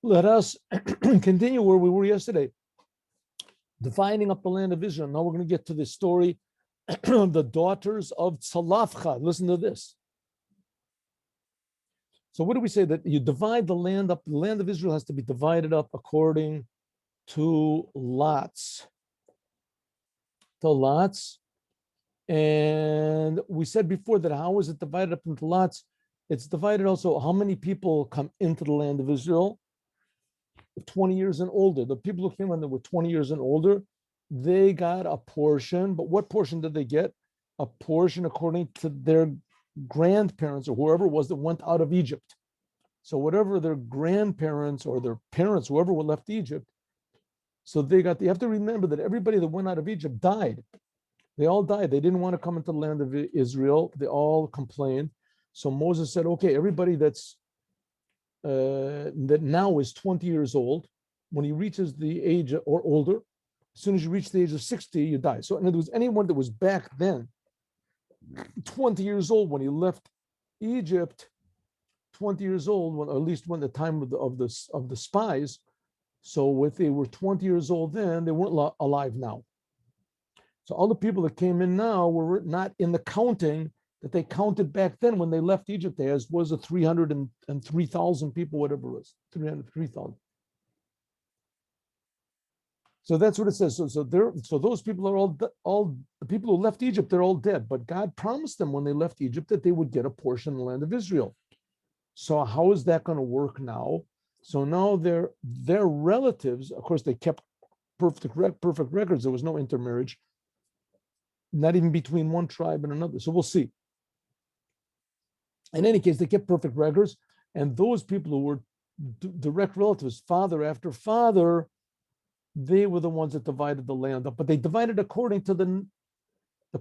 Let us continue where we were yesterday, dividing up the land of Israel. Now we're going to get to the story of the daughters of Tzalafcha. Listen to this. So what do we say? That you divide the land up. The land of Israel has to be divided up according to lots. To lots. And we said before that how is it divided up into lots? It's divided also how many people come into the land of Israel. 20 years and older. The people who came when they were 20 years and older, they got a portion. But what portion did they get? A portion according to their grandparents or whoever it was that went out of Egypt. So whatever their grandparents or their parents, whoever left Egypt, so they got, you have to remember that everybody that went out of Egypt died. They all died. They didn't want to come into the land of Israel. They all complained. So Moses said, okay, everybody that's that now is 20 years old, when he reaches the age or older, as soon as you reach the age of 60, you die. So in other words, anyone that was back then 20 years old when he left Egypt, 20 years old, when, or at least when the time of the spies, so if they were 20 years old then, they weren't alive now. So all the people that came in now were not in the counting that they counted back then when they left Egypt. There was a 303,000 people, whatever it was, 303,000. So that's what it says. So those people are all the people who left Egypt, they're all dead. But God promised them when they left Egypt that they would get a portion of the land of Israel. So how is that going to work now? So now their relatives, of course, they kept perfect records. There was no intermarriage, not even between one tribe and another. So we'll see. In any case, they kept perfect records, and those people who were direct relatives, father after father, they were the ones that divided the land up. But they divided according to the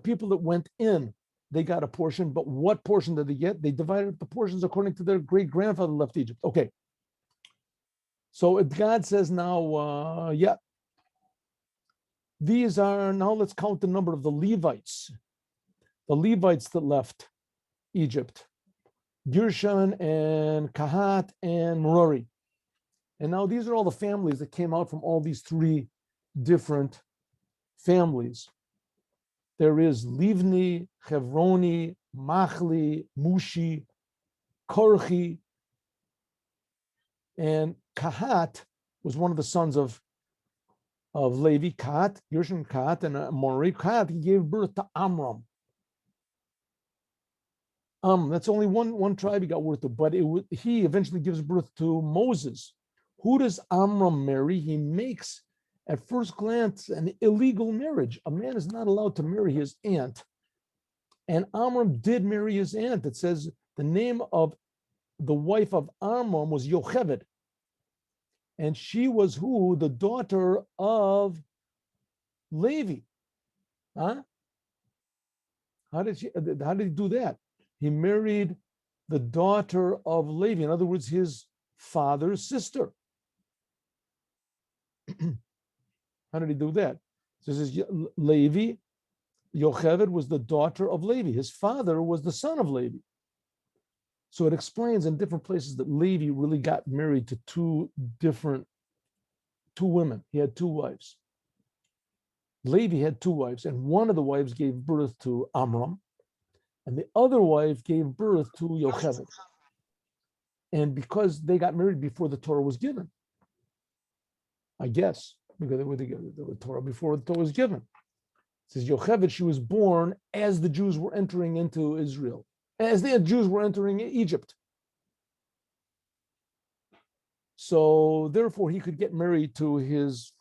people that went in. They got a portion, but what portion did they get? They divided the portions according to their great-grandfather left Egypt. Okay. So God says now, these are, now let's count the number of the Levites that left Egypt. Gershon and Kahat and Merari. And now these are all the families that came out from all these three different families. There is Livni, Hevroni, Machli, Mushi, Korchi, and Kahat was one of the sons of Levi. Kahat, Gershon, Kahat, and Merari. Kahat, he gave birth to Amram. That's only one tribe he got birth to, but he eventually gives birth to Moses. Who does Amram marry? He makes, at first glance, an illegal marriage. A man is not allowed to marry his aunt. And Amram did marry his aunt. It says the name of the wife of Amram was Yocheved. And she was who? The daughter of Levi. Huh? How did he do that? He married the daughter of Levi. In other words, his father's sister. How did he do that? So this is Levi. Yocheved was the daughter of Levi. His father was the son of Levi. So it explains in different places that Levi really got married to two women. He had two wives. Levi had two wives, and one of the wives gave birth to Amram, and the other wife gave birth to Yocheved. And because they got married before the Torah was given, I guess, because they were together, the Torah before the Torah was given. It says Yocheved, she was born as the Jews were entering into Israel, as the Jews were entering Egypt. So therefore, he could get married to his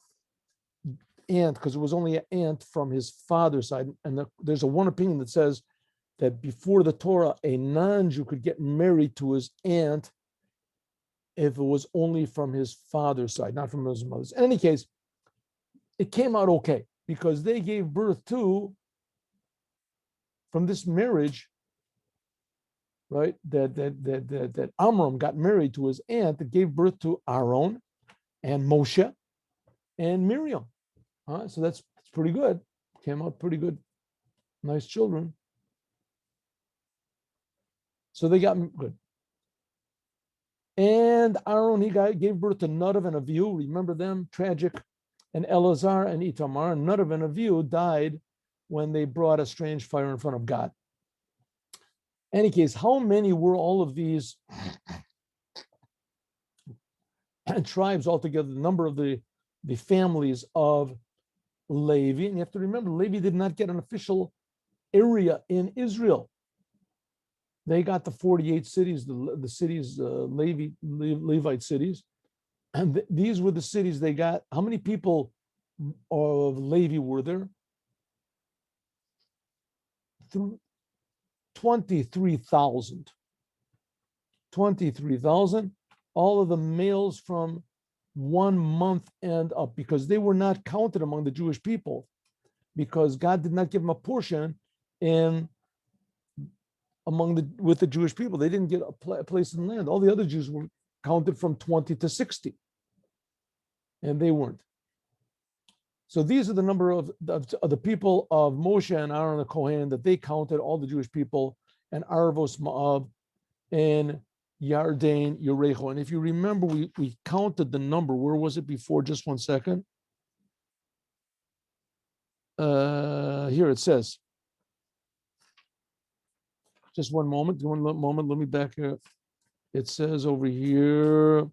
aunt because it was only an aunt from his father's side. And there's one opinion that says that before the Torah, a non-Jew could get married to his aunt if it was only from his father's side, not from his mother's. In any case, it came out okay because they gave birth to, from this marriage, right, that Amram got married to his aunt that gave birth to Aaron and Moshe and Miriam. So that's pretty good. Came out pretty good. Nice children. So they got good. And Aaron, gave birth to Nadav and Avihu. Remember them? Tragic. And Eleazar and Itamar. And Nadav and Avihu died when they brought a strange fire in front of God. Any case, how many were all of these tribes altogether? The number of the families of Levi. And you have to remember, Levi did not get an official area in Israel. They got the 48 cities, the cities, Levite cities. And these were the cities they got. How many people of Levi were there? 23,000. 23,000. All of the males from 1 month and up, because they were not counted among the Jewish people, because God did not give them a portion with the Jewish people. They didn't get a place in the land. All the other Jews were counted from 20 to 60, and they weren't. So these are the number of the people of Moshe and Aaron the Kohen that they counted, all the Jewish people, and Arvos Moab and Yarden Yerecho. And if you remember, we counted the number. Where was it before? Just 1 second. Here it says. Just one moment. Let me back here. It says over here,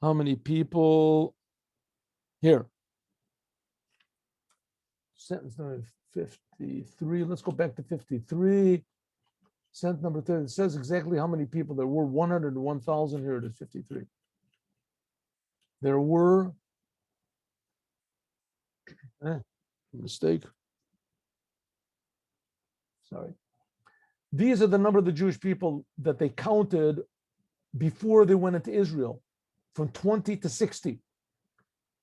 how many people? Here. Sentence number 53. Let's go back to 53. Sentence number 30. It says exactly how many people there were. 101,000. Here it is, 53. There were, mistake. Sorry. These are the number of the Jewish people that they counted before they went into Israel, from 20 to 60.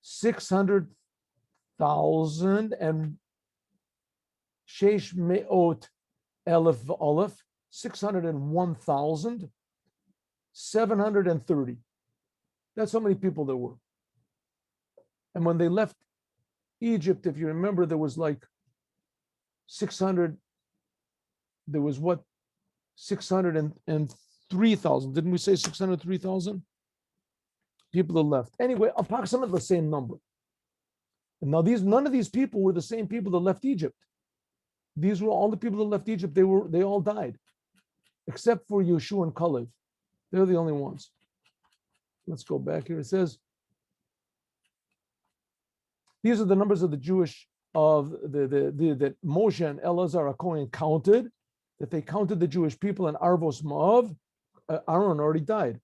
600,000 and Sheish Me'ot Elef Aleph, 601,730. That's how many people there were. And when they left Egypt, if you remember, there was like 600. There was what? 603,000. Didn't we say 603,000? People that left. Anyway, approximately the same number. And now none of these people were the same people that left Egypt. These were all the people that left Egypt. They all died, except for Yeshua and Kalev. They're the only ones. Let's go back here. It says, these are the numbers of the Jewish that Moshe and Eleazar Kohen counted. That they counted the Jewish people, and Arvos Moab, Aaron already died,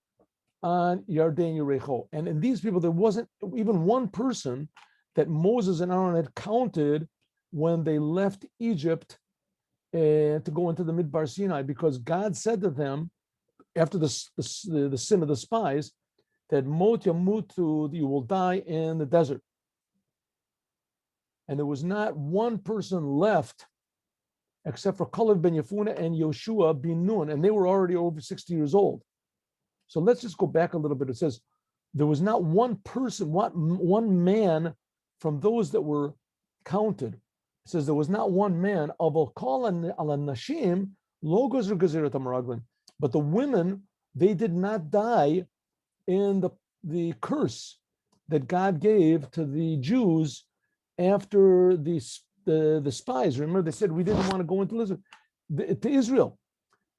on Yarden Yerecho. And in these people, there wasn't even one person that Moses and Aaron had counted when they left Egypt to go into the Midbar Sinai, because God said to them, after the sin of the spies, that Mot Yamutu, you will die in the desert. And there was not one person left except for Kalev ben Yefune and Yoshua ben Nun, and they were already over 60 years old. So let's just go back a little bit. It says there was not one person, one man from those that were counted. It says there was not one man. But the women, they did not die in the curse that God gave to the Jews after the spies. Remember, they said we didn't want to go into Israel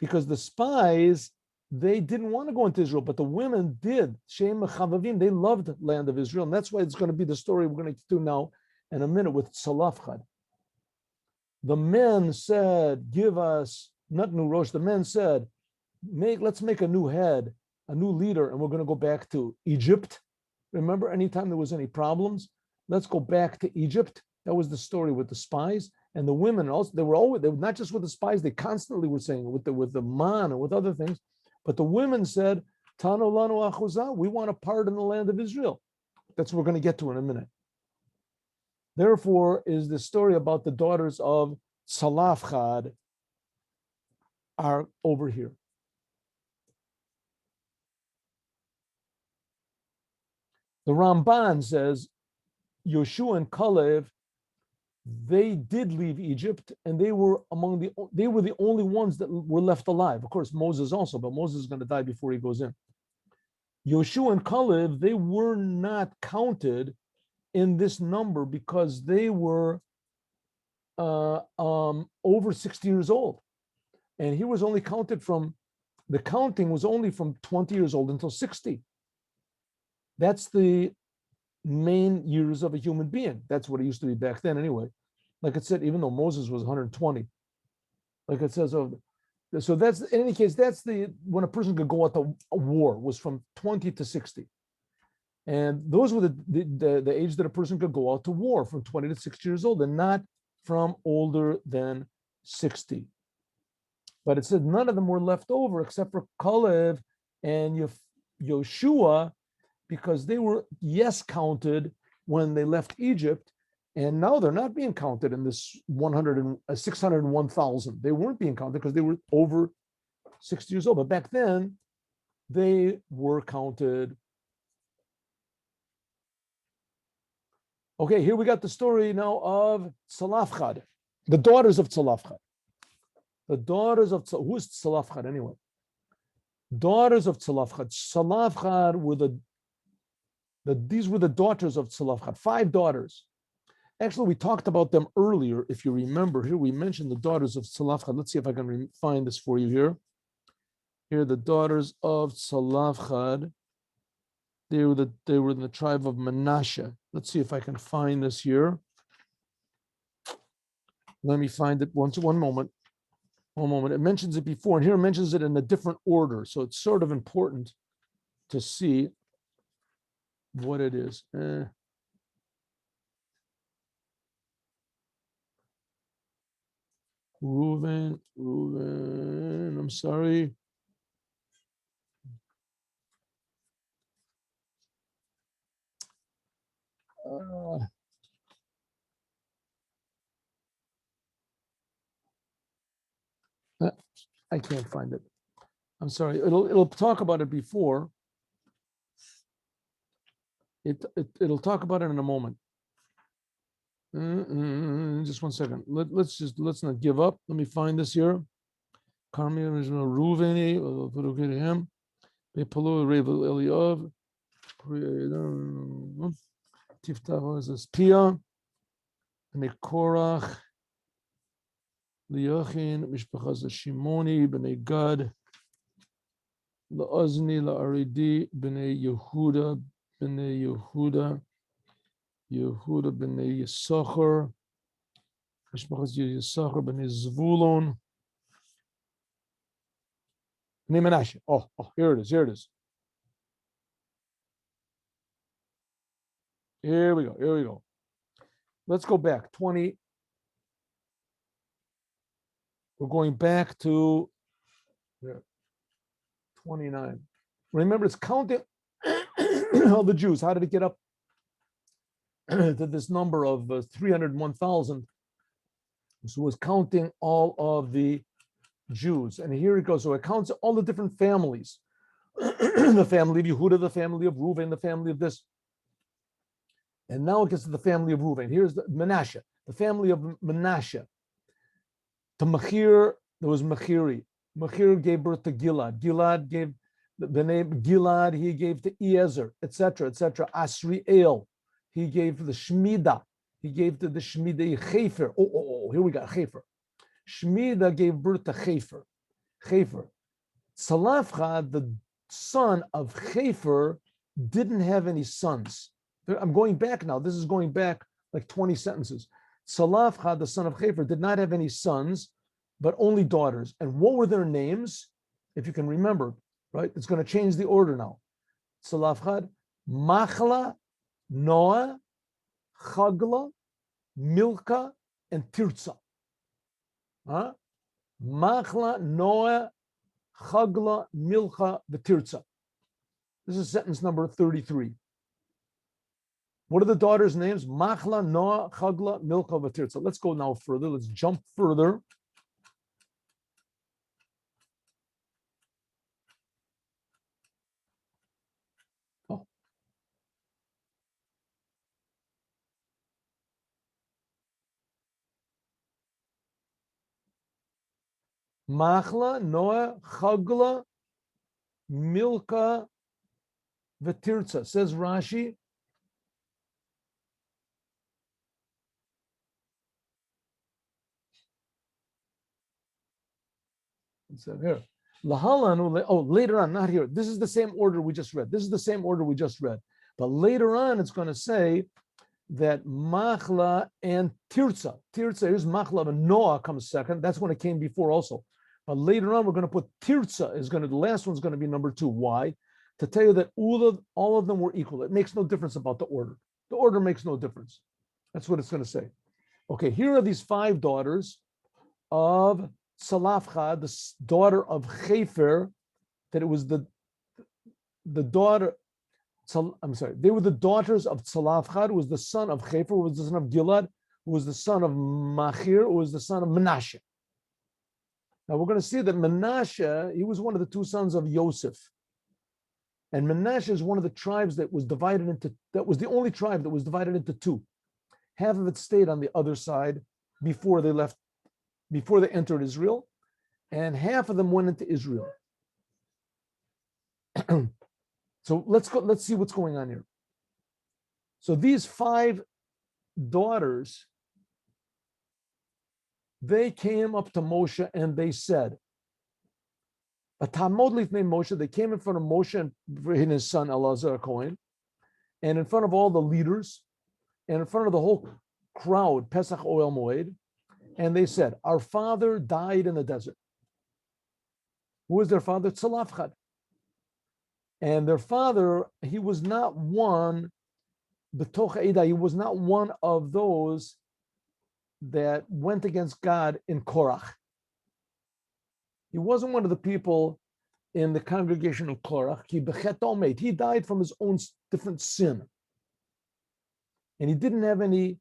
because the spies, they didn't want to go into Israel, but the women did. Shem Chavavim, they loved the land of Israel, and that's why it's going to be the story we're going to do now in a minute with Salafchad. The men said, "Give us not new rosh." The men said, let's make a new head, a new leader, and we're going to go back to Egypt. Remember, anytime there was any problems, let's go back to Egypt. That was the story with the spies. And the women also, they were not just with the spies, they constantly were saying with the man and with other things, but the women said, Tano lanu achuzah, we want a part in the land of Israel. That's what we're going to get to in a minute. Therefore, is the story about the daughters of Salafchad are over here. The Ramban says, Yoshua and Kalev, they did leave Egypt, and they were the only ones that were left alive. Of course, Moses also, but Moses is going to die before he goes in. Yoshua and Kalev, they were not counted in this number because they were over 60 years old. And he was only counted from, the counting was only from 20 years old until 60. That's the main years of a human being. That's what it used to be back then anyway. Like it said, even though Moses was 120, like it says, so that's, in any case, that's the, when a person could go out to a war was from 20 to 60. And those were the age that a person could go out to war, from 20 to 60 years old, and not from older than 60. But it said none of them were left over except for Kalev and Yoshua, because they were, yes, counted when they left Egypt, and now they're not being counted in this 601,000. They weren't being counted because they were over 60 years old. But back then, they were counted. Okay, here we got the story now of Tzalafchad, the daughters of Tzalafchad. The daughters of, who's Tzalafchad anyway? Daughters of Tzalafchad. Tzalafchad were these were the daughters of Tzalafchad, 5 daughters. Actually, we talked about them earlier. If you remember, here we mentioned the daughters of Tzalafchad. Let's see if I can find this for you here. Here, the daughters of Tzalafchad. They were in the tribe of Manasseh. Let's see if I can find this here. Let me find it one moment. One moment. It mentions it before, and here it mentions it in a different order. So it's sort of important to see what it is. Reuven, I'm sorry. I can't find it. I'm sorry. It'll talk about it before. It'll talk about it in a moment. Just 1 second. Let's not give up. Let me find this here. Carmi original Ruveni. We'll get him. Bepalo Revel Eliyav. Tiftach is Pia. Bnei Korach. Liachin. Mishpachas Shimoni. Bnei Gad. La'azni La'aridi. Bnei Yehuda. Bnei Yehuda. Yehuda b'nei Yisachar, Mishpachas Yisachar b'nei Zvulon, b'nei Menashe. Oh, here it is. Here we go. Let's go back. 20. We're going back to 29. Remember, it's counting all the Jews. How did it get up to this number of 301,000? So it was counting all of the Jews. And here it goes. So it counts all the different families. The family of Yehuda, the family of Reuven, the family of this. And now it gets to the family of Reuven. Here's the Manasseh, the family of Manasseh. To Machir, there was Machiri. Machir gave birth to Gilad. Gilad gave the name Gilad, he gave to Eliezer, etc., etc. Asriel, he gave to the Shmida. He gave to the Shmida Chefer. Here we got Chefer. Shmida gave birth to Chefer. Tzalafchad, the son of Chefer, didn't have any sons. I'm going back now. This is going back like 20 sentences. Tzalafchad, the son of Chefer, did not have any sons, but only daughters. And what were their names? If you can remember, right? It's going to change the order now. Tzalafchad, Machla, Noah, Chagla, Milka, and Tirza. Machla, Noah, Chagla, Milka, the Tirza. This is sentence number 33. What are the daughters' names? Machla, Noah, Chagla, Milka, Vatirza. Let's go now further. Let's jump further. Machla, Noah, Chagla, Milka, v'tirtza. Says Rashi. So here, later on, not here. This is the same order we just read. This is the same order we just read. But later on, it's going to say that machla and tirtza. Tirtza, here's machla, and Noah comes second. That's when it came before also. But later on, we're going to put tirtza the last one's going to be number 2. Why? To tell you that all of them were equal. It makes no difference about the order. The order makes no difference. That's what it's going to say. Okay, here are these 5 daughters of Salafcha, the daughter of Chefer, that it was the daughter. I'm sorry, they were the daughters of Salafcha, who was the son of Chefer, who was the son of Gilad, who was the son of Machir, who was the son of Menashe. Now we're going to see that Menashe, he was one of the 2 sons of Yosef. And Menashe is one of the tribes that was divided into, that was the only tribe that was divided into 2. Half of it stayed on the other side before they left, before they entered Israel, and half of them went into Israel. So let's see what's going on here. So these 5 daughters, they came up to Moshe and they said, they came in front of Moshe and his son Elazar Cohen, and in front of all the leaders, and in front of the whole crowd, Pesach Oel Moed, and they said, our father died in the desert. Who was their father? Tzalafchad. And their father, he was not one, he was not one of those that went against God in Korach. He wasn't one of the people in the congregation of Korach. He died from his own different sin. And he didn't have any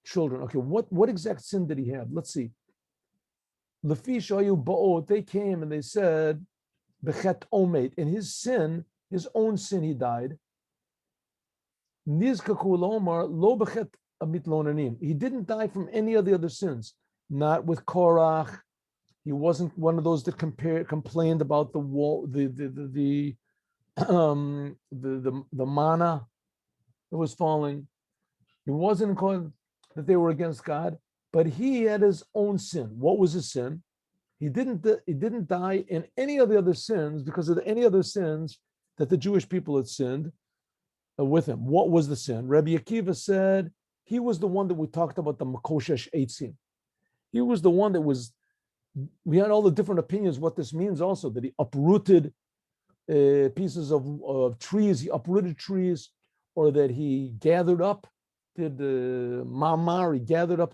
children. Okay, what exact sin did he have? Let's see. Lefi shayu ba'ot, they came and they said, bechet omet, in his sin, his own sin, he died. Nizkaku lomar lo bechet amitlonanim. He didn't die from any of the other sins. Not with Korach. He wasn't one of those that complained about the wall, the manna that was falling. He wasn't called that they were against God, but he had his own sin. What was his sin? He didn't die in any of the other sins because of any other sins that the Jewish people had sinned with him. What was the sin? Rabbi Akiva said he was the one that we talked about, the Makoshesh Eitzim. He was the one that was, we had all the different opinions what this means also, that he uprooted pieces of trees, he uprooted trees, or that he gathered up, did the mamar, he gathered up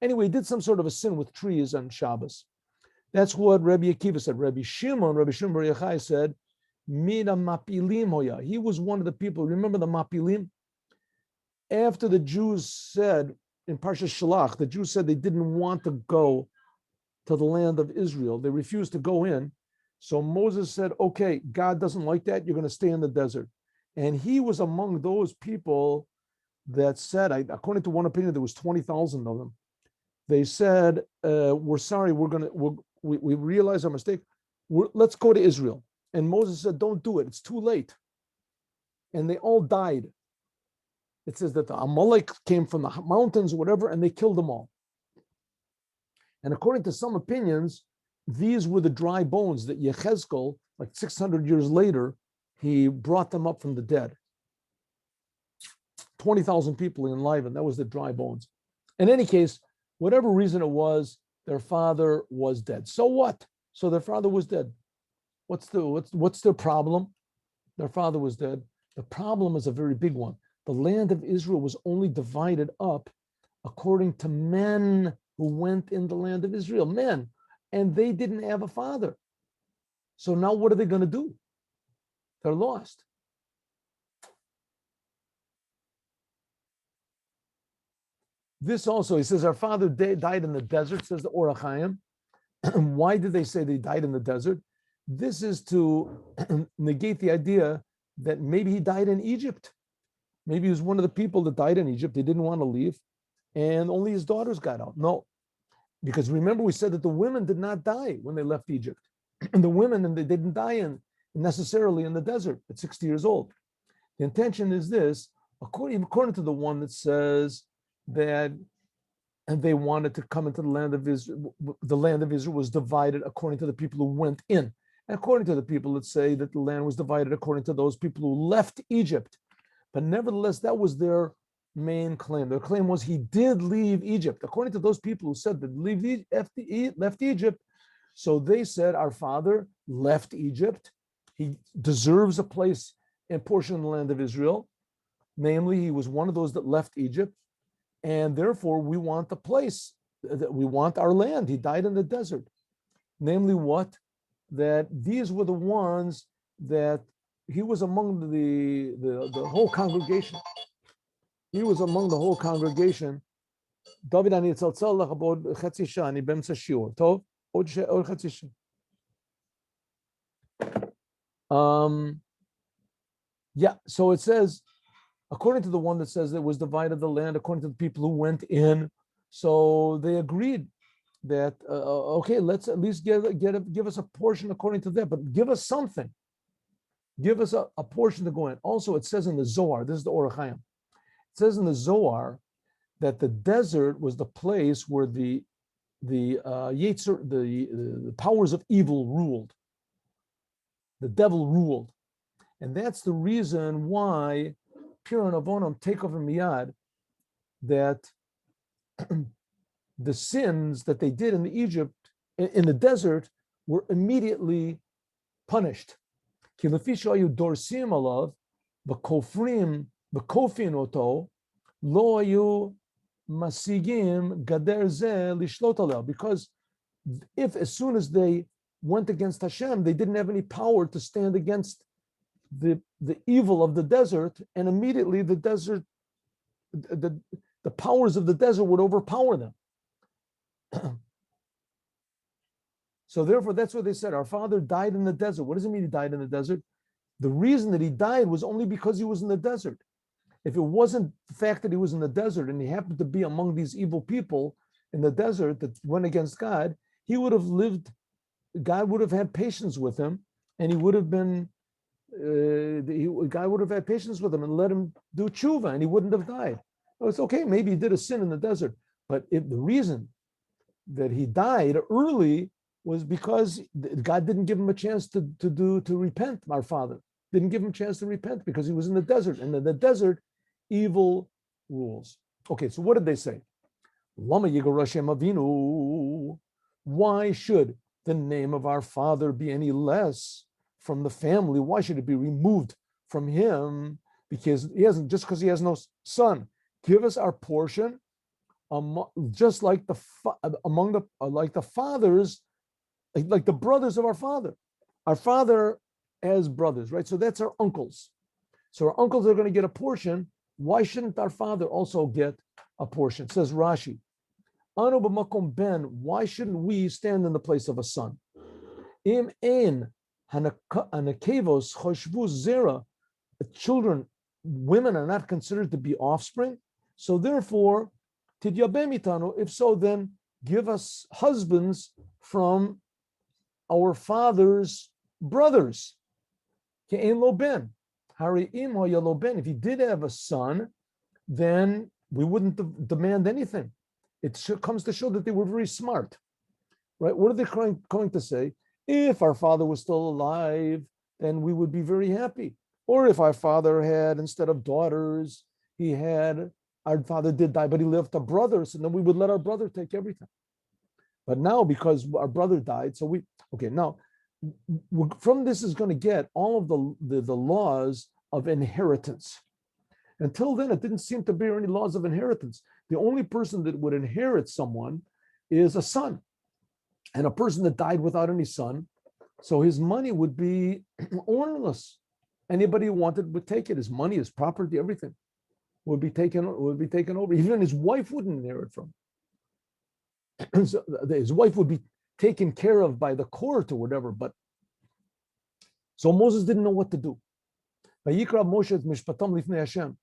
anyway, he did some sort of a sin with trees on Shabbos. That's what Rabbi Akiva said. Rabbi Shimon Bar Yochai said, Mina mapilim hoya. He was one of the people, remember the mapilim? After the Jews said, in Parsha Shalach, the Jews said they didn't want to go to the land of Israel. They refused to go in. So Moses said, okay, God doesn't like that. You're going to stay in the desert. And he was among those people that said, according to one opinion, there was 20,000 of them. They said, we're sorry, we realize our mistake. Let's go to Israel. And Moses said, don't do it. It's too late. And they all died. It says that the Amalek came from the mountains, whatever, and they killed them all. And according to some opinions, these were the dry bones that Yechezkel, like 600 years later, he brought them up from the dead. 20,000 people enlivened. That was the dry bones. In any case, whatever reason it was, their father was dead. So what? So their father was dead. What's their problem? Their father was dead. The problem is a very big one. The land of Israel was only divided up according to men who went in the land of Israel, men, and they didn't have a father. So now what are they going to do? They're lost. This also, he says, our father died in the desert, says the HaChaim. Why did they say they died in the desert? This is to negate the idea that maybe he died in Egypt. Maybe he was one of the people that died in Egypt. They didn't want to leave, and only his daughters got out. No, because remember we said that the women did not die when they left Egypt. And the women, and they didn't die necessarily in the desert at 60 years old. The intention is this, according to the one that says that and they wanted to come into the land of Israel. The land of Israel was divided according to the people who went in. And according to the people that say that the land was divided according to those people who left Egypt. But nevertheless, that was their main claim. Their claim was he did leave Egypt. According to those people who said that left Egypt, so they said our father left Egypt. He deserves a place and portion of the land of Israel. Namely, he was one of those that left Egypt. And therefore, we want the place, we want our land. He died in the desert. Namely, what? That these were the ones that he was among the whole congregation. He was among the whole congregation. David, אני אצלצל לך בעוד חצי שעה, אני באמצע שיעור. טוב? עוד חצי שעה. Yeah, so it says, according to the one that says it was divided the land, according to the people who went in, so they agreed that, okay, let's at least give us a portion according to that, but give us something. Give us a portion to go in. Also, it says in the Zohar, this is the HaChaim, it says in the Zohar that the desert was the place where the Yetzer, the powers of evil ruled. The devil ruled. And that's the reason why Pir and Avonim take over miyad, that the sins that they did in Egypt, in the desert, were immediately punished. Ki lefi shehayu dorsim alav v'kofrin oto lo hayu masigim gader zeh lishlot alav. Because if as soon as they went against Hashem, they didn't have any power to stand against the evil of the desert, and immediately the desert, the powers of the desert would overpower them. So therefore, that's what they said. Our father died in the desert. What does it mean he died in the desert? The reason that he died was only because he was in the desert. If it wasn't the fact that he was in the desert and he happened to be among these evil people in the desert that went against God, he would have lived, God would have had patience with him, and he would have been God would have had patience with him and let him do tshuva, and he wouldn't have died. Oh, it's okay, maybe he did a sin in the desert, but the reason that he died early was because God didn't give him a chance to repent. Our father didn't give him a chance to repent because he was in the desert, and in the desert, evil rules. Okay, so what did they say? Lama Yigar Hashem Avinu. Why should the name of our father be any less from the family? Why should it be removed from him? Because he has no son. Give us our portion, just like the fathers, like the brothers of our father. Our father has brothers, right? So that's our uncles. So our uncles are going to get a portion. Why shouldn't our father also get a portion? It says Rashi, Anu b'makom ben. Why shouldn't we stand in the place of a son? Im ein hanakevos choshvu zera. Children, women are not considered to be offspring. So therefore, tidyabem itanu. If so, then give us husbands from our father's brothers. Ke'en lo ben. Hari im hoya lo ben. If he did have a son, then we wouldn't demand anything. It comes to show that they were very smart, right? What are they going to say? If our father was still alive, then we would be very happy. Or if our father had, instead of daughters, our father did die, but he left a brother, so then we would let our brother take everything. But now, because our brother died, so now, from this is going to get all of the laws of inheritance. Until then, it didn't seem to be any laws of inheritance. The only person that would inherit someone is a son. And a person that died without any son, so his money would be ownerless. Anybody who wanted would take it. His money, his property, everything would be taken over. Even his wife wouldn't inherit from him. So his wife would be taken care of by the court or whatever. But so Moses didn't know what to do. Vayikra Moshe mishpatam lifnei Hashem.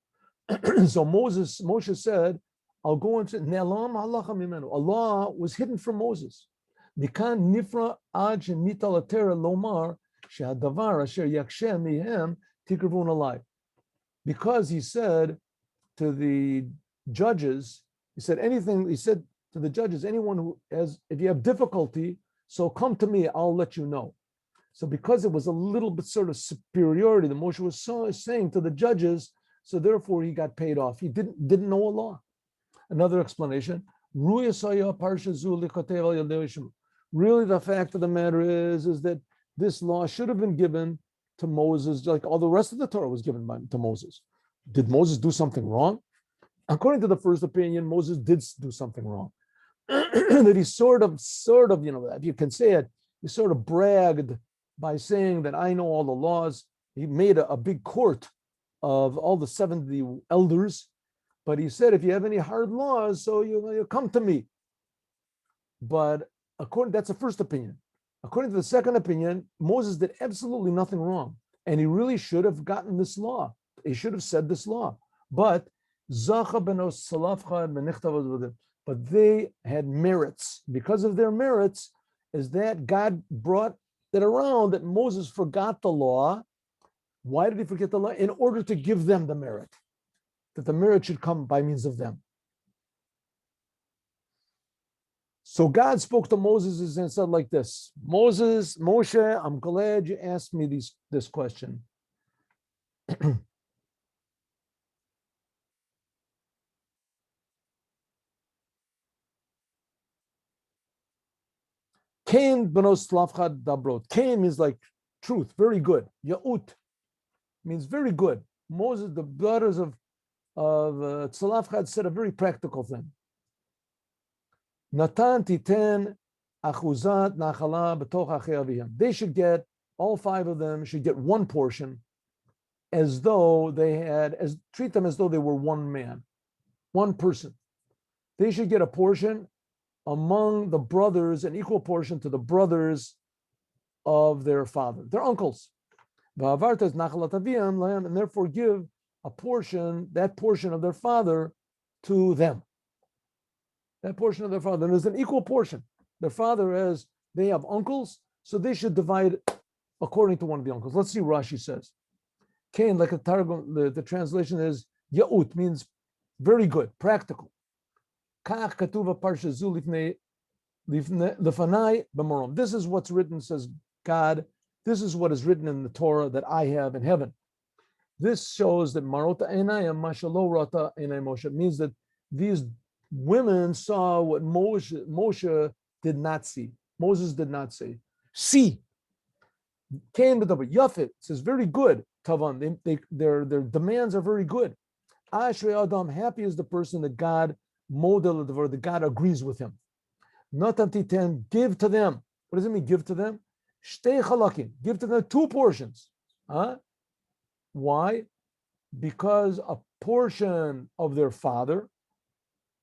So Moshe said, I'll go and say, Ne'elam halacha mimenu. Allah was hidden from Moses. Mikan nifra ad shenita latera lomar She'hadavar asher yakshem mihem tikrvun alai. Because he said to the judges, he said to the judges, anyone who has, if you have difficulty, so come to me, I'll let you know. So because it was a little bit sort of superiority that Moshe was saying to the judges, so therefore he got paid off. He didn't know Allah. Another explanation, really the fact of the matter is that this law should have been given to Moses, like all the rest of the Torah was given to Moses. Did Moses do something wrong? According to the first opinion, Moses did do something wrong. That he sort of, if you can say it, he sort of bragged by saying that I know all the laws. He made a big court of all the 70 elders, but he said, if you have any hard laws, so you come to me. But that's the first opinion. According to the second opinion, Moses did absolutely nothing wrong. And he really should have gotten this law. He should have said this law. But they had merits. Because of their merits, is that God brought it around that Moses forgot the law. Why did he forget the law? In order to give them the merit. That the merit should come by means of them. So God spoke to Moses and said like this, Moshe, I'm glad you asked me this question. Cain benos lavchad dabrot. Cain means like truth, very good. Ya'ut means very good. Moses, the daughters of Tzalafchad said a very practical thing. Natan titen achuzat nachala b'toch achei avihim. They should get, all 5 of them should get one portion, as though treat them as though they were one man, one person. They should get a portion among the brothers, an equal portion to the brothers of their father, their uncles. And therefore give that portion of their father to them. That portion of their father. And there's an equal portion. Their father they have uncles, so they should divide according to one of the uncles. Let's see what Rashi says. Cain, like a Targum, the translation is Ya'ut, means very good, practical. This is what's written, says God. This is what is written in the Torah that I have in heaven. This shows that Marota Einayim Mashalo Rata Einay Moshe means that these women saw what Moshe did not see. Moses did not see. Cain b'davar Yafet says very good. Tavan, their demands are very good. Ashrei Adam, happy is the person that God model that God agrees with him. Natan titen, give to them. What does it mean? Give to them. Shtei chalakim, give to them 2 portions. Why? Because a portion of their father,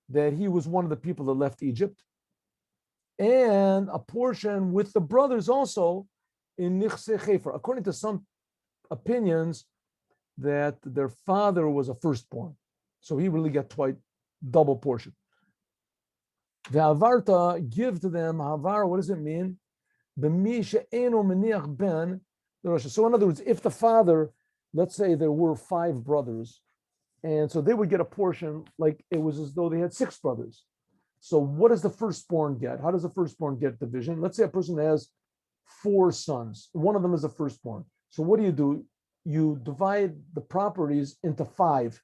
that he was one of the people that left Egypt, and a portion with the brothers also in Nichse Chefer. According to some opinions, that their father was a firstborn, so he really got double portion. The avarta, give to them. Havar, what does it mean? So in other words, if the father, let's say there were 5 brothers, and so they would get a portion, like it was as though they had 6 brothers. So what does the firstborn get? How does the firstborn get division? Let's say a person has 4 sons. One of them is a firstborn. So what do? You divide the properties into 5,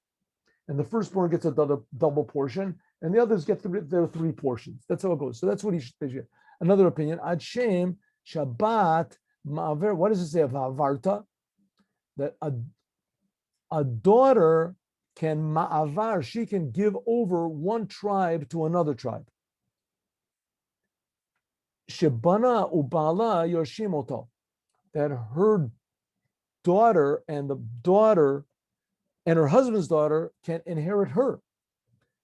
and the firstborn gets a double portion, and the others get their 3 portions. That's how it goes. So that's what he should. Another opinion, Ad Shem Shabbat Ma'aver. What does it say of Havarta? That a daughter can ma'avar, she can give over one tribe to another tribe. Shebana ubala yoshimoto, that her daughter and her husband's daughter can inherit her.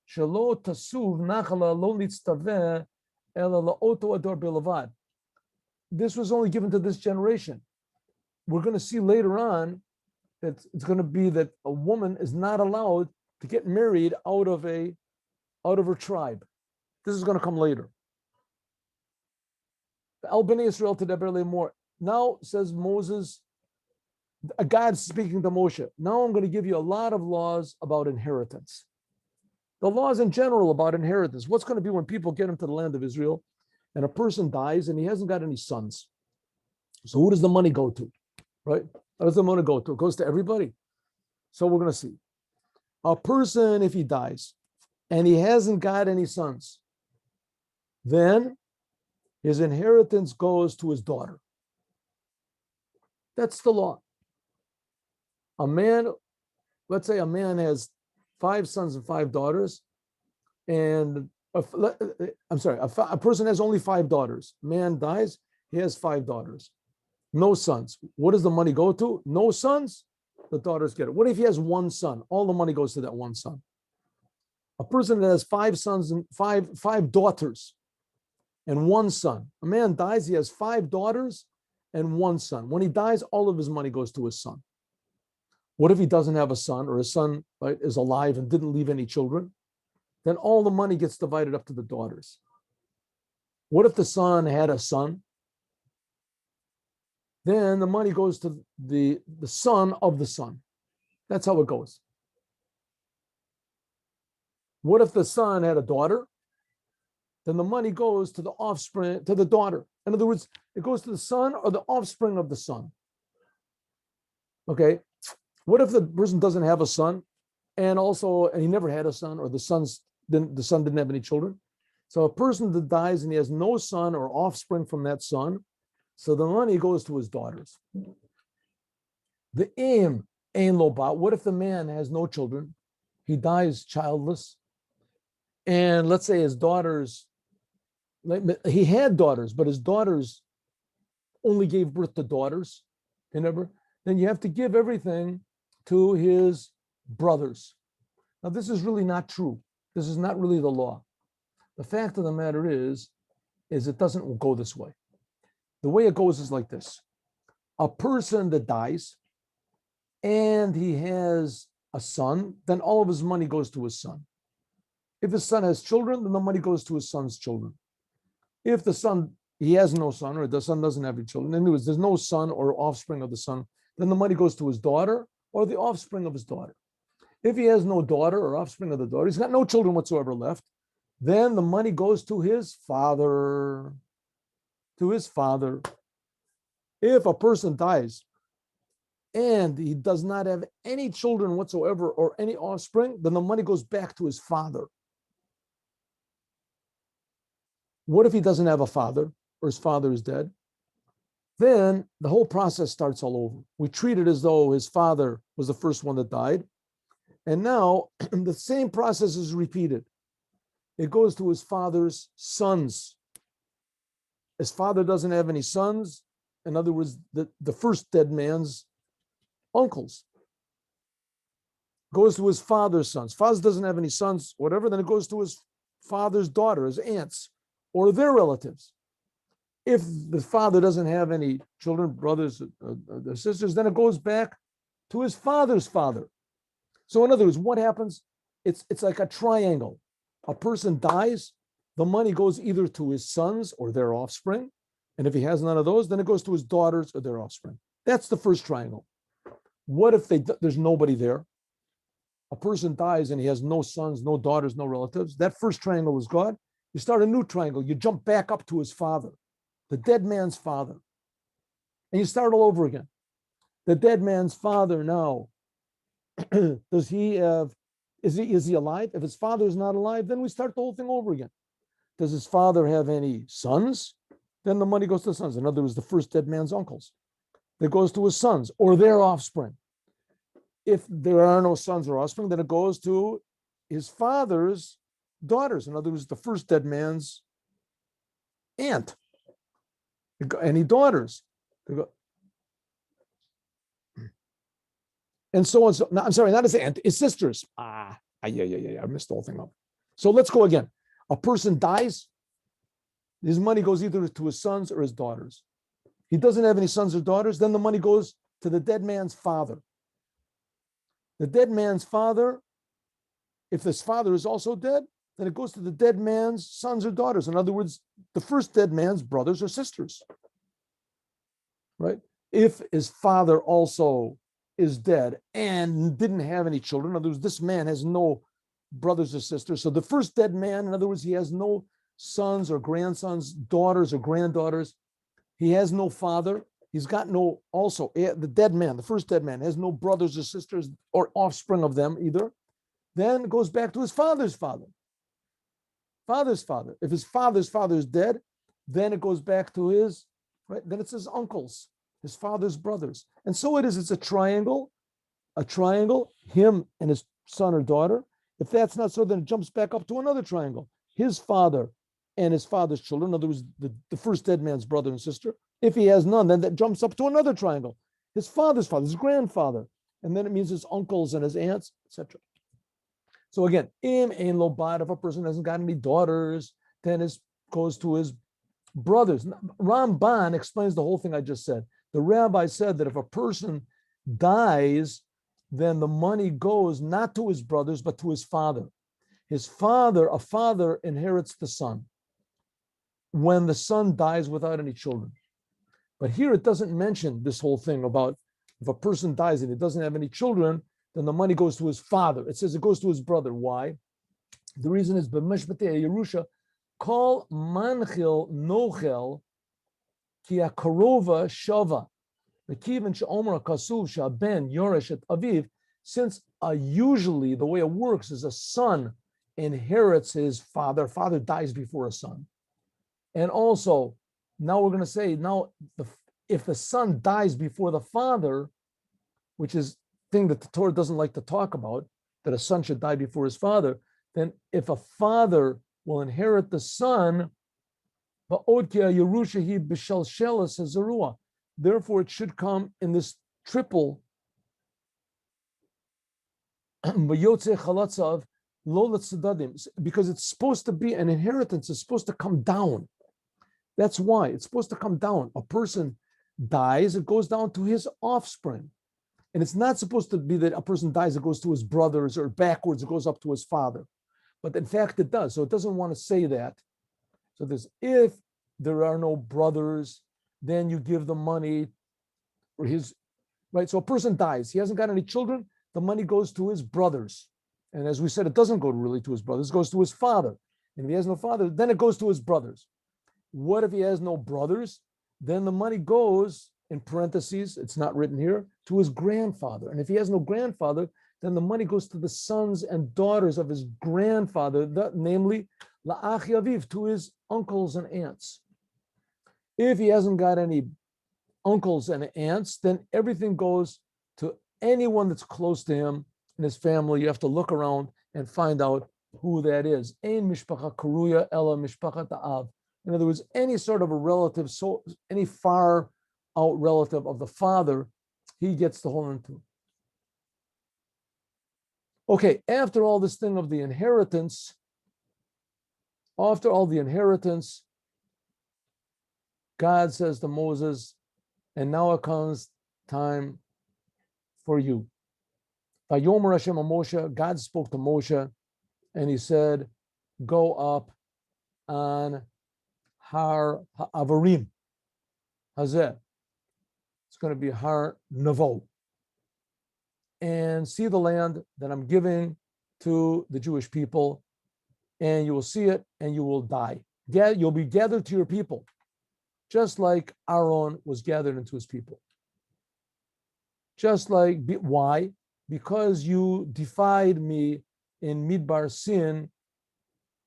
Shelo tasuv nachala lo nitztaveh ela la'oto ador bilavad. This was only given to this generation. We're going to see later on that it's going to be that a woman is not allowed to get married out of her tribe. This is going to come later. Al Bnei Israel to more. now says Moses, God speaking to Moshe, now I'm going to give you a lot of laws about inheritance. The laws in general about inheritance. What's going to be when people get into the land of Israel and a person dies and he hasn't got any sons? So who does the money go to? Right? How does the money go to? It goes to everybody. So we're going to see. A person, if he dies and he hasn't got any sons, then his inheritance goes to his daughter. That's the law. A man, let's say a man has 5 sons and 5 daughters, and a person has only 5 daughters. Man dies, he has 5 daughters, no sons. What does the money go to? No sons, the daughters get it. What if he has 1 son? All the money goes to that 1 son. A person that has 5 sons and five daughters and 1 son. A man dies, he has 5 daughters and 1 son. When he dies, all of his money goes to his son. What if he doesn't have a son, or his son, right, is alive and didn't leave any children? Then all the money gets divided up to the daughters. What if the son had a son? Then the money goes to the son of the son. That's how it goes. What if the son had a daughter? Then the money goes to the offspring, to the daughter. In other words, it goes to the son or the offspring of the son. Okay. What if the person doesn't have a son, and he never had a son, or the son didn't have any children? So a person that dies and he has no son or offspring from that son, so the money goes to his daughters. The aim, ein lo ba. What if the man has no children? He dies childless, and let's say his daughters, he had daughters, but his daughters only gave birth to daughters. Then you have to give everything to his brothers. Now, this is really not true. This is not really the law. The fact of the matter is it doesn't go this way. The way it goes is like this. A person that dies and he has a son, then all of his money goes to his son. If his son has children, then the money goes to his son's children. If he has no son, or the son doesn't have any children, in other words, there's no son or offspring of the son, then the money goes to his daughter or the offspring of his daughter. If he has no daughter or offspring of the daughter, he's got no children whatsoever left, then the money goes to his father. To his father. If a person dies and he does not have any children whatsoever or any offspring, then the money goes back to his father. What if he doesn't have a father, or his father is dead? Then the whole process starts all over. We treat it as though his father was the first one that died. And now the same process is repeated. It goes to his father's sons. His father doesn't have any sons. In other words, the first dead man's uncles. Goes to his father's sons. Father doesn't have any sons, whatever, then it goes to his father's daughter, his aunts, or their relatives. If the father doesn't have any children, brothers, or sisters, then it goes back to his father's father. So in other words, what happens? It's like a triangle. A person dies, the money goes either to his sons or their offspring. And if he has none of those, then it goes to his daughters or their offspring. That's the first triangle. What if there's nobody there? A person dies and he has no sons, no daughters, no relatives. That first triangle was gone. You start a new triangle. You jump back up to his father, the dead man's father. And you start all over again. The dead man's father now, is he alive? If his father is not alive, then we start the whole thing over again. Does his father have any sons? Then the money goes to the sons. In other words, the first dead man's uncles. That goes to his sons or their offspring. If there are no sons or offspring, then it goes to his father's daughters. In other words, the first dead man's aunt. Any daughters. And so on. So, no, I'm sorry, not his aunt, his sisters. Yeah. I messed the whole thing up. So let's go again. A person dies, his money goes either to his sons or his daughters. He doesn't have any sons or daughters, then the money goes to the dead man's father. The dead man's father, if his father is also dead, then it goes to the dead man's sons or daughters. In other words, the first dead man's brothers or sisters. right? If his father also is dead and didn't have any children, in other words, this man has no brothers or sisters. So the first dead man, in other words, he has no sons or grandsons, daughters or granddaughters. He has no father. He's got no, also, the dead man, the first dead man, has no brothers or sisters or offspring of them either. Then it goes back to his father's father. Father's father. If his father's father is dead, then it goes back to his, right? Then it's his uncles, his father's brothers. And so it is, it's a triangle, him and his son or daughter. If that's not so, then it jumps back up to another triangle, his father and his father's children. In other words, the first dead man's brother and sister. If he has none, then that jumps up to another triangle, his father's father, his grandfather. And then it means his uncles and his aunts, etc. So again, im ein lo bat, if a person hasn't got any daughters, then it goes to his brothers. Ramban explains the whole thing I just said. The rabbi said that if a person dies, then the money goes not to his brothers, but to his father. A father inherits the son when the son dies without any children. But here it doesn't mention this whole thing about if a person dies and he doesn't have any children, then the money goes to his father. It says it goes to his brother. Why? The reason is b'mishpatei Yerusha, kol manchil nochel ki akarova shava. Since usually the way it works is a son inherits his father. Father dies before a son. And also, now we're going to say, if the son dies before the father, which is thing that the Torah doesn't like to talk about, that a son should die before his father, then if a father will inherit the son, therefore it should come in this triple, because it's supposed to be an inheritance, it's supposed to come down. That's why it's supposed to come down. A person dies, it goes down to his offspring. And it's not supposed to be that a person dies, it goes to his brothers, or backwards, it goes up to his father. But in fact, it does. So it doesn't want to say that. So if there are no brothers, then you give the money for his, right? So a person dies, he hasn't got any children, the money goes to his brothers. And as we said, it doesn't go really to his brothers, it goes to his father. And if he has no father, then it goes to his brothers. What if he has no brothers? Then the money goes, in parentheses, it's not written here, to his grandfather. And if he has no grandfather, then the money goes to the sons and daughters of his grandfather, namely, la'achi aviv, to his uncles and aunts. If he hasn't got any uncles and aunts, then everything goes to anyone that's close to him and his family. You have to look around and find out who that is. Ein mishpacha karuya ela mishpachat ha'av. In other words, any sort of a relative, so any far out relative of the father, he gets to hold on to. Okay, after all this thing of the inheritance, God says to Moses, and now it comes time for you. Vayomer Hashem Moshe, God spoke to Moshe, and he said, go up on Har Ha'avarim, Hazeh. It's going to be Har Nevo, and see the land that I'm giving to the Jewish people, and you will see it, and you will die. You'll be gathered to your people, just like Aaron was gathered into his people. Why? Because you defied me in Midbar Sin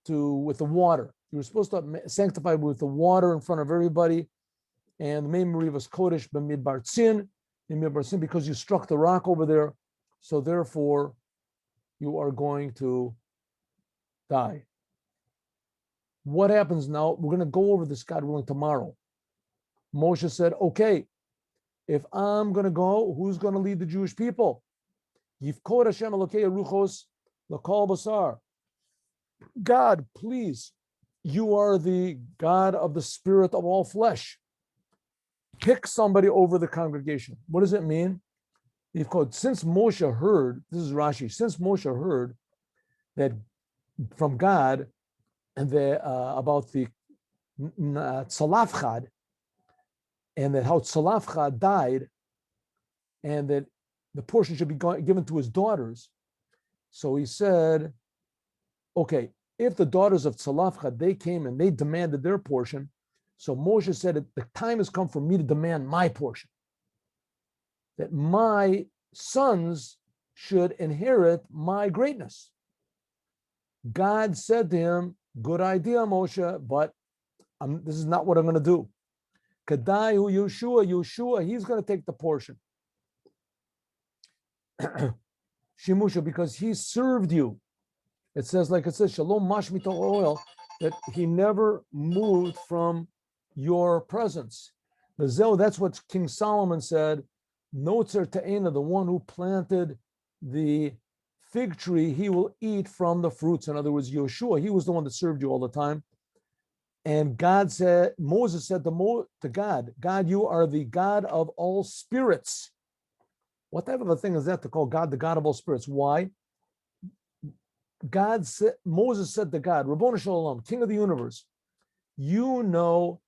with the water. You were supposed to sanctify with the water in front of everybody. And the memory was Kodesh b'Midbar Tzin, in Midbar Tzin, because you struck the rock over there. So therefore, you are going to die. What happens now? We're going to go over this, God willing, tomorrow. Moshe said, okay, if I'm going to go, who's going to lead the Jewish people? Yifkod Hashem Elokei Ruchos L'Kol Basar. God, please, you are the God of the spirit of all flesh. Pick somebody over the congregation. What does it mean? Since Moshe heard, this is Rashi, since Moshe heard that from God about the Tzalaf Chad, and that how Tzalafcha died, and that the portion should be given to his daughters. So he said, okay, if the daughters of Tzalafcha, they came and they demanded their portion, so Moshe said that the time has come for me to demand my portion, that my sons should inherit my greatness. God said to him, good idea, Moshe, but this is not what I'm going to do. Kadayu Yeshua, he's going to take the portion. Shimusha, because he served you. It says, Shalom Mashmito oil, that he never moved from your presence. That's what King Solomon said. Notzer Ta'ena, the one who planted the fig tree, he will eat from the fruits. In other words, Yeshua, he was the one that served you all the time. And God said, Moses said to God, God, you are the God of all spirits. What type of a thing is that to call God the God of all spirits? Why? Moses said to God, Rabboni Shalom, King of the universe, you know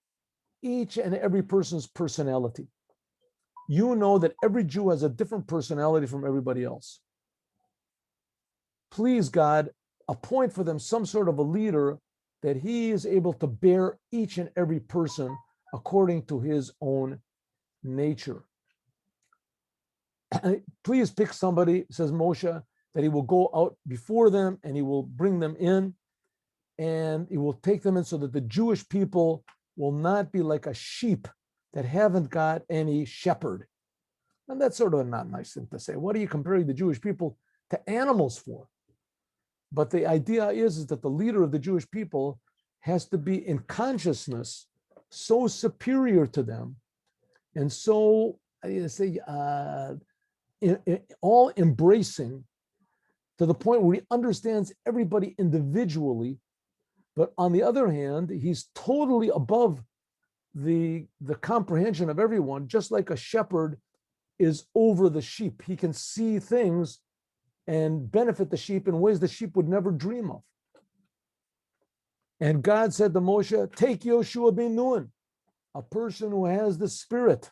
each and every person's personality. You know that every Jew has a different personality from everybody else. Please, God, appoint for them some sort of a leader that he is able to bear each and every person according to his own nature. Please pick somebody, says Moshe, that he will go out before them and he will bring them in and he will take them in so that the Jewish people will not be like a sheep that haven't got any shepherd. And that's sort of a not nice thing to say. What are you comparing the Jewish people to animals for? But the idea is that the leader of the Jewish people has to be in consciousness so superior to them and so, all embracing to the point where he understands everybody individually. But on the other hand, he's totally above the comprehension of everyone, just like a shepherd is over the sheep. He can see things and benefit the sheep in ways the sheep would never dream of. And God said to Moshe, take Yoshua ben Nun, a person who has the Spirit,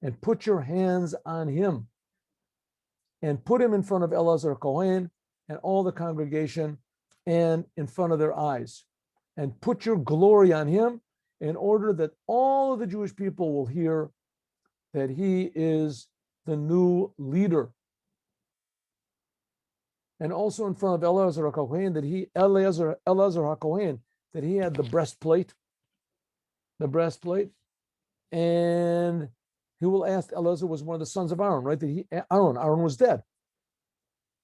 and put your hands on him and put him in front of Elazar Kohen and all the congregation and in front of their eyes, and put your glory on him in order that all of the Jewish people will hear that he is the new leader. And also in front of Elazar HaKohen, Elazar HaKohen, that he had the breastplate, and he will ask, Elazar was one of the sons of Aaron, right? Aaron was dead.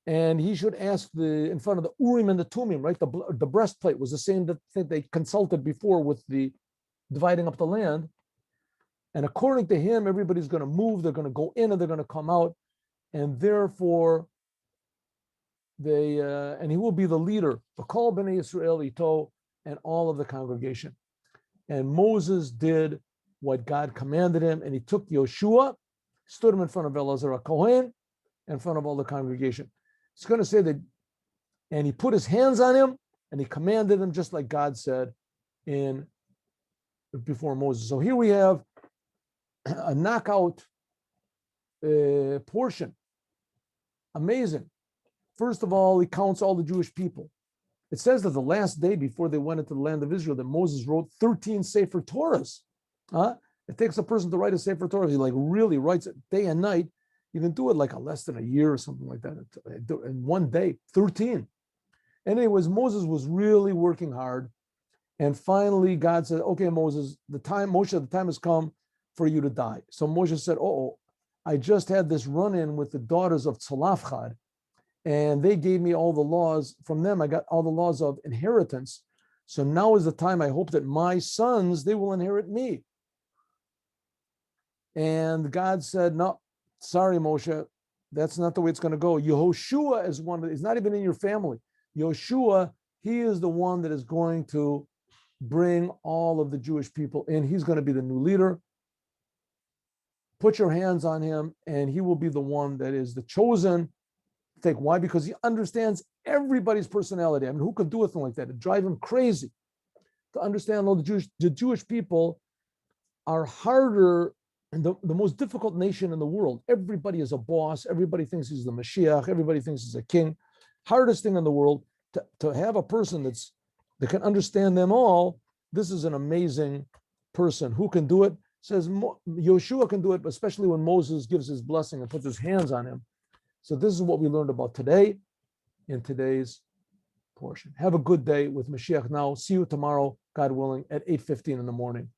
And he should ask in front of the Urim and the Tumim, right? The breastplate was the same thing they consulted before with the dividing up the land. And according to him, everybody's going to move, they're going to go in and they're going to come out. And therefore, and he will be the leader, B'kol Bnei Yisrael Ito, and all of the congregation. And Moses did what God commanded him, and he took Yoshua, stood him in front of Elazar HaKohen, in front of all the congregation. It's going to say that, and he put his hands on him, and he commanded him just like God said before Moses. So here we have a knockout portion. Amazing. First of all, he counts all the Jewish people. It says that the last day before they went into the land of Israel, that Moses wrote 13 Sefer Torahs. It takes a person to write a Sefer Torah. He really writes it day and night. You can do it like less than a year or something like that. In one day, 13. Anyways, Moses was really working hard. And finally, God said, okay, Moshe, the time has come for you to die. So Moshe said, I just had this run-in with the daughters of Tzalafchad, and they gave me all the laws. From them, I got all the laws of inheritance. So now is the time I hope that my sons, they will inherit me. And God said, no, sorry, Moshe, that's not the way it's going to go. Yehoshua is one, he's not even in your family. Yoshua, he is the one that is going to bring all of the Jewish people in. He's going to be the new leader. Put your hands on him, and he will be the one that is the chosen. Why? Because he understands everybody's personality. I mean, who could do a thing like that? It drive him crazy to understand all the Jewish people. are harder and the most difficult nation in the world. Everybody is a boss. Everybody thinks he's the Mashiach. Everybody thinks he's a king. Hardest thing in the world to have a person that can understand them all. This is an amazing person. Who can do it? Says Yoshua can do it, especially when Moses gives his blessing and puts his hands on him. So this is what we learned about today in today's portion. Have a good day with Mashiach now. See you tomorrow, God willing, at 8:15 in the morning.